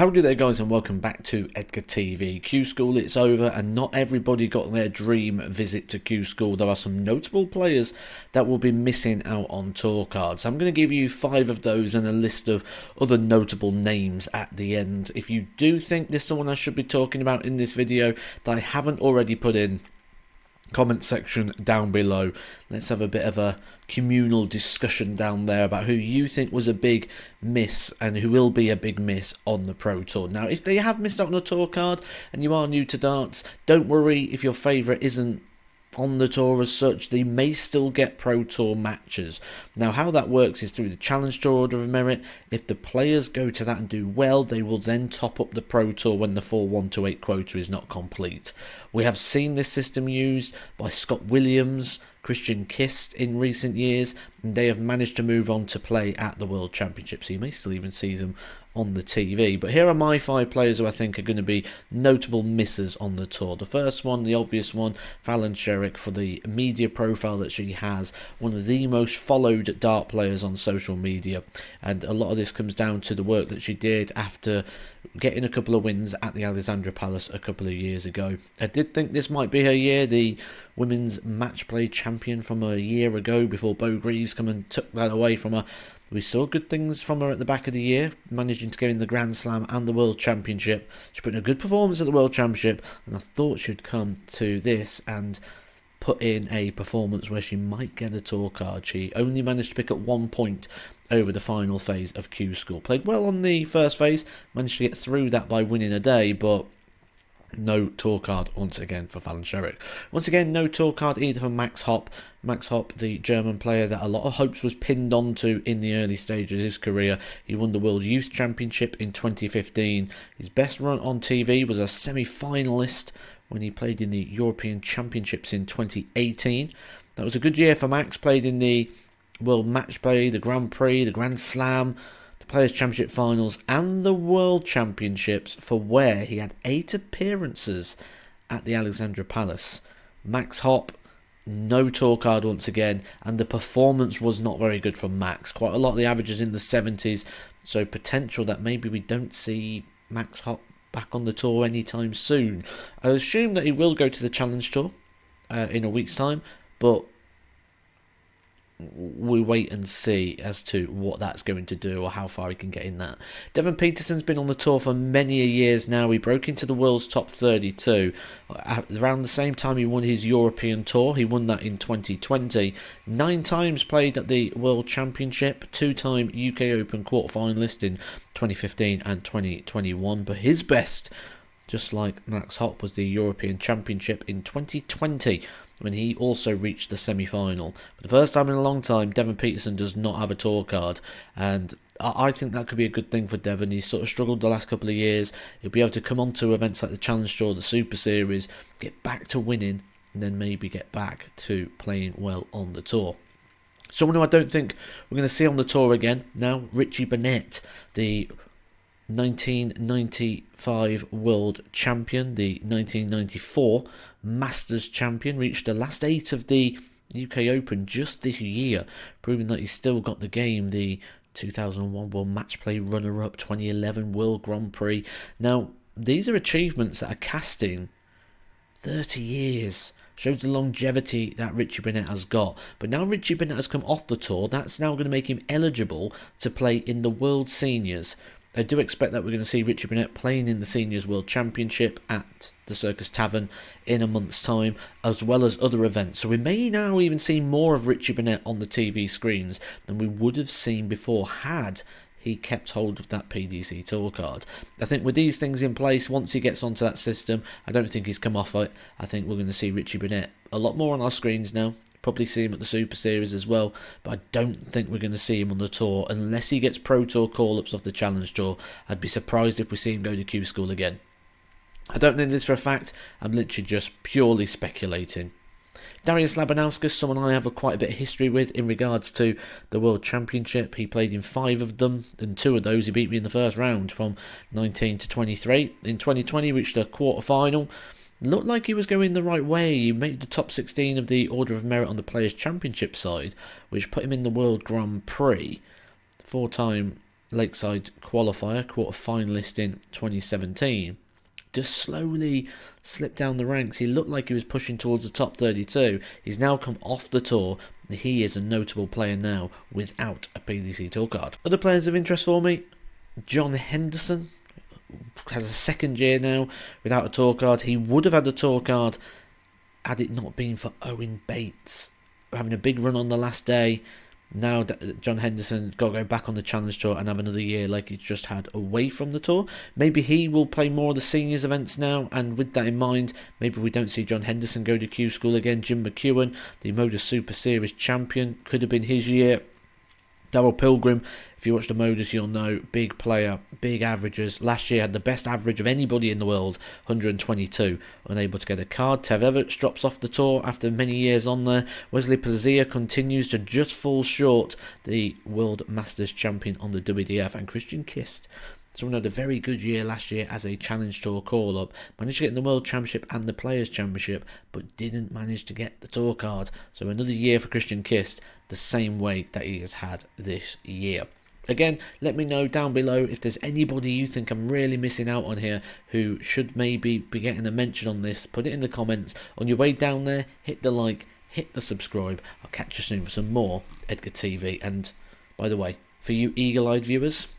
How do there, guys, and welcome back to Edgar TV. Q School, it's over, and not everybody got their dream visit to Q School. There are some notable players that will be missing out on tour cards. I'm going to give you 5 of those and a list of other notable names at the end. If you do think there's someone I should be talking about in this video that I haven't already put in, comment section down below. Let's have a bit of a communal discussion down there about who you think was a big miss and who will be a big miss on the Pro Tour. Now, if they have missed out on a tour card and you are new to darts, don't worry if your favourite isn't on the tour as such. They may still get Pro Tour matches. Now, how that works is through the Challenge Tour Order of Merit. If the players go to that and do well, they will then top up the Pro Tour when the full 1-to-8 quota is not complete. We have seen this system used by Scott Williams, Christian Kist in recent years, and they have managed to move on to play at the World Championship, so you may still even see them on the TV. But here are my 5 players who I think are going to be notable misses on the tour. The first one, the obvious one, Fen Sherk, for the media profile that she has, one of the most followed dart players on social media, and a lot of this comes down to the work that she did after getting a couple of wins at the Alexandra Palace a couple of years ago. I did think this might be her year, the women's match play champion from a year ago before Bo Greaves come and took that away from her. We saw good things from her at the back of the year, managing to go in the Grand Slam and the World Championship. She put in a good performance at the World Championship, and I thought she'd come to this and put in a performance where she might get a tour card. She only managed to pick up 1 point over the final phase of Q School. Played well on the first phase, managed to get through that by winning a day, but no tour card once again for Fen Sherk. Once again, no tour card either for Max Hopp. Max Hopp, the German player that a lot of hopes was pinned onto in the early stages of his career. He won the World Youth Championship in 2015. His best run on TV was a semi-finalist when he played in the European Championships in 2018. That was a good year for Max. Played in the World Match Play, the Grand Prix, the Grand Slam, the Players' Championship Finals, and the World Championships, for where he had 8 appearances at the Alexandra Palace. Max Hopp, no tour card once again, and the performance was not very good from Max. Quite a lot of the averages in the 70s, so potential that maybe we don't see Max Hopp back on the tour anytime soon. I assume that he will go to the Challenge Tour in a week's time, but we wait and see as to what that's going to do or how far he can get in that. Devon Petersen's been on the tour for many years now. He broke into the world's top 32 around the same time he won his European tour. He won that in 2020. 9 times played at the World Championship, 2-time UK Open quarterfinalist in 2015 and 2021. But his best, just like Max Hopp, was the European Championship in 2020 when he also reached the semi-final. For the first time in a long time, Devon Petersen does not have a tour card, and I think that could be a good thing for Devon. He's sort of struggled the last couple of years. He'll be able to come on to events like the Challenge Tour, the Super Series, get back to winning, and then maybe get back to playing well on the tour. Someone who I don't think we're going to see on the tour again now, Richie Barnett, the 1995 World Champion, the 1994 Masters Champion, reached the last 8 of the UK Open just this year, proving that he's still got the game. The 2001 World Match Play runner-up, 2011 World Grand Prix. Now, these are achievements that are casting 30 years. Shows the longevity that Richie Barnett has got. But now Richie Barnett has come off the tour, that's now going to make him eligible to play in the World Seniors. I do expect that we're going to see Richie Barnett playing in the Seniors World Championship at the Circus Tavern in a month's time, as well as other events. So we may now even see more of Richie Barnett on the TV screens than we would have seen before had he kept hold of that PDC tour card. I think with these things in place, once he gets onto that system, I don't think he's come off it. I think we're going to see Richie Barnett a lot more on our screens now. Probably see him at the Super Series as well, but I don't think we're going to see him on the tour unless he gets Pro Tour call-ups off the Challenge Tour. I'd be surprised if we see him go to Q School again. I don't know this for a fact, I'm literally just purely speculating. Darius Labanowski, someone I have quite a bit of history with in regards to the World Championship. He played in 5 of them, and 2 of those he beat me in the first round from 19 to 23. In 2020 he reached a quarter-final. Looked like he was going the right way. He made the top 16 of the Order of Merit on the Players' Championship side, which put him in the World Grand Prix. 4-time Lakeside qualifier, quarter-finalist in 2017, just slowly slipped down the ranks. He looked like he was pushing towards the top 32. He's now come off the tour. He is a notable player now without a PDC tour card. Other players of interest for me, John Henderson has a second year now without a tour card. He would have had a tour card had it not been for Owen Bates having a big run on the last day. Now John Henderson got to go back on the Challenge Tour and have another year like he's just had away from the tour. Maybe he will play more of the seniors events now, and with that in mind, maybe we don't see John Henderson go to Q School again. Jim McEwen, the Modus Super Series champion, could have been his year. Darryl Pilgrim, if you watch the Modus, you'll know, big player, big averages. Last year had the best average of anybody in the world, 122, unable to get a card. Tev Everts drops off the tour after many years on there. Wesley Pazia continues to just fall short, the World Masters champion on the WDF. And Christian Kist, someone had a very good year last year as a Challenge Tour call-up, managed to get in the World Championship and the Players' Championship, but didn't manage to get the tour card. So another year for Christian Kist, the same way that he has had this year. Again, let me know down below if there's anybody you think I'm really missing out on here who should maybe be getting a mention on this. Put it in the comments. On your way down there, hit the like, hit the subscribe. I'll catch you soon for some more Edgar TV. And by the way, for you eagle-eyed viewers,